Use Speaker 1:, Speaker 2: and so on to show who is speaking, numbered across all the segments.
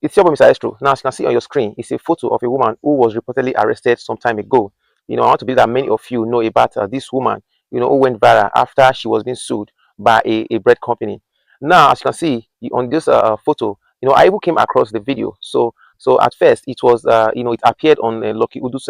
Speaker 1: It's your boy, Mr. Estro. Now, as you can see on your screen, it's a photo of a woman who was reportedly arrested some time ago. I want to believe that many of you know about this woman, who went viral after she was being sued by a bread company. Now, as you can see on this photo, I even came across the video. So at first, it was, it appeared on Lucky Udu's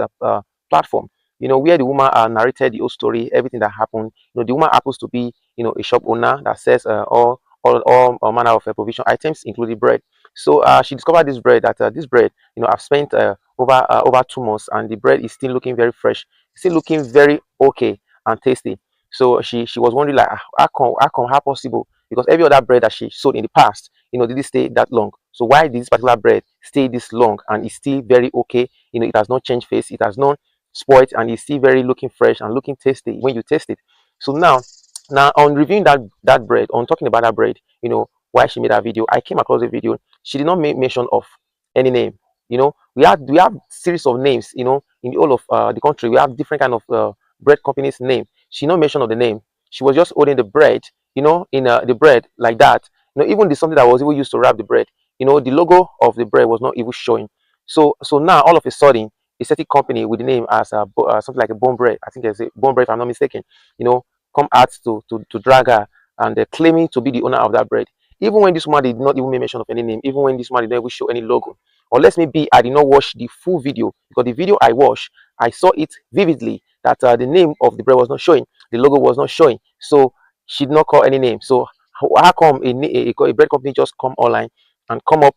Speaker 1: platform, where the woman narrated the whole story, everything that happened. The woman happens to be, a shop owner that sells all manner of provision items, including bread. So she discovered this bread that this bread, I've spent over 2 months, and the bread is still looking very fresh, still looking very okay and tasty. So she was wondering like, how possible? Because every other bread that she sold in the past, didn't stay that long. So why did this particular bread stay this long and it's still very okay? It has not changed face, it has not spoiled, and it's still very looking fresh and looking tasty when you taste it. So now on reviewing that bread, on talking about that bread, why she made that video, I came across a video. She did not make mention of any name. We have series of names. In the whole of the country, we have different kind of bread companies name. She no mention of the name. She was just holding the bread, in the bread like that. Even the something that was even used to wrap the bread. The logo of the bread was not even showing. So now all of a sudden, a certain company with the name as something like a bone bread. I think it's a bone bread, if I'm not mistaken. Come out to drag her, and they're claiming to be the owner of that bread. Even when this woman did not even make mention of any name, even when this woman did not even show any logo. Or let me be, I did not watch the full video, because the video I watched, I saw it vividly that the name of the bread was not showing, the logo was not showing. So she did not call any name. So how come a bread company just come online and come up,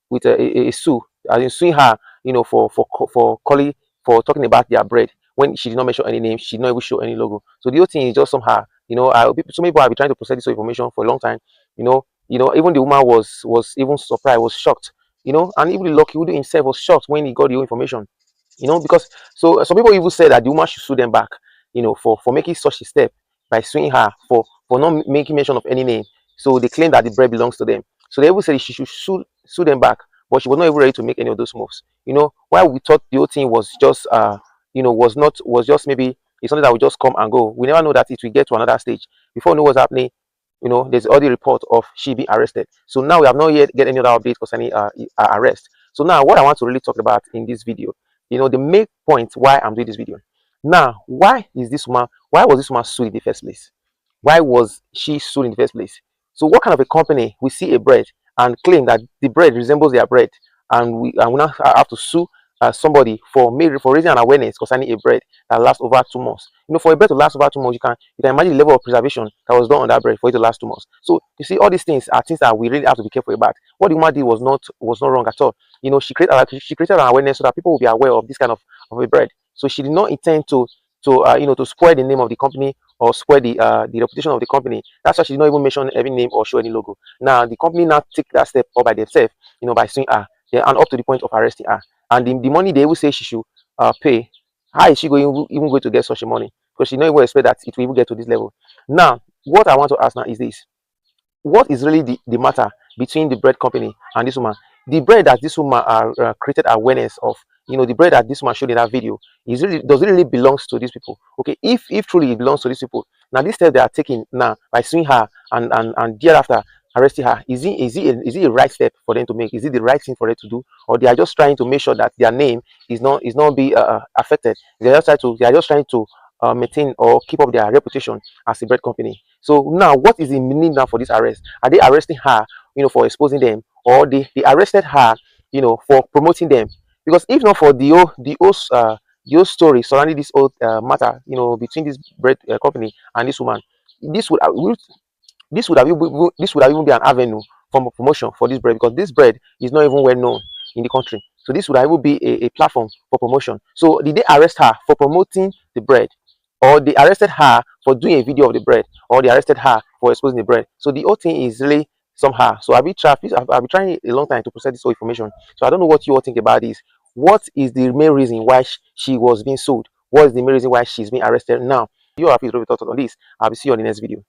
Speaker 1: with a sue, as in suing her, for calling, for talking about their bread when she did not mention any name, she did not even show any logo. So the whole thing is just somehow, so many people have been trying to process this information for a long time. Even the woman was even surprised, was shocked. And even the Lucky Udo himself was shocked when he got the whole information. Because so some people even said that the woman should sue them back, for making such a step by suing her for not making mention of any name. So they claim that the bread belongs to them. So they even said she should sue them back, but she was not even ready to make any of those moves. While we thought the whole thing was just was just maybe it's something that will just come and go. We never know that it will get to another stage. Before we know what's happening, there's already report of she being arrested. So now we have not yet get any other updates concerning arrest. So now what I want to really talk about in this video, the main point why I'm doing this video. Now, why was this woman sued in the first place? Why was she sued in the first place? So what kind of a company will see a bread and claim that the bread resembles their bread, and we now have to sue somebody for raising an awareness concerning a bread that lasts over 2 months? For a bread to last over 2 months, you can imagine the level of preservation that was done on that bread for it to last 2 months. So you see, all these things are things that we really have to be careful about. What the woman did was not wrong at all. She created an awareness so that people will be aware of this kind of a bread. So she did not intend to spoil the name of the company or spoil the reputation of the company. That's why she did not even mention any name or show any logo. Now the company now take that step all by themselves, by suing her, and up to the point of arresting her. And the money they will say she should pay, how is she even going to get such a money? Because she not even expect that it will even get to this level. Now, what I want to ask now is this: what is really the matter between the bread company and this woman? The bread that this woman created awareness of, the bread that this woman showed in that video, does it really belongs to these people? Okay, if truly it belongs to these people, now this step they are taking now by suing her and thereafter arresting her, is it a right step for them to make? Is it the right thing for them to do, or they are just trying to make sure that their name is not be affected? They are just trying to maintain or keep up their reputation as a bread company. So now, what is the meaning now for this arrest? Are they arresting her, for exposing them, or they arrested her, for promoting them? Because if not for the whole story surrounding this whole matter, between this bread company and this woman, this would this would have even be an avenue for promotion for this bread, because this bread is not even well known in the country. So this would have even be a platform for promotion. So did they arrest her for promoting the bread, or they arrested her for doing a video of the bread, or they arrested her for exposing the bread? So the whole thing is really somehow. So I've been trying a long time to process this whole information. So I don't know what you all think about this. What is the main reason why she was being sued? What is the main reason why she's being arrested now? You have your thoughts on this. I'll see you on the next video.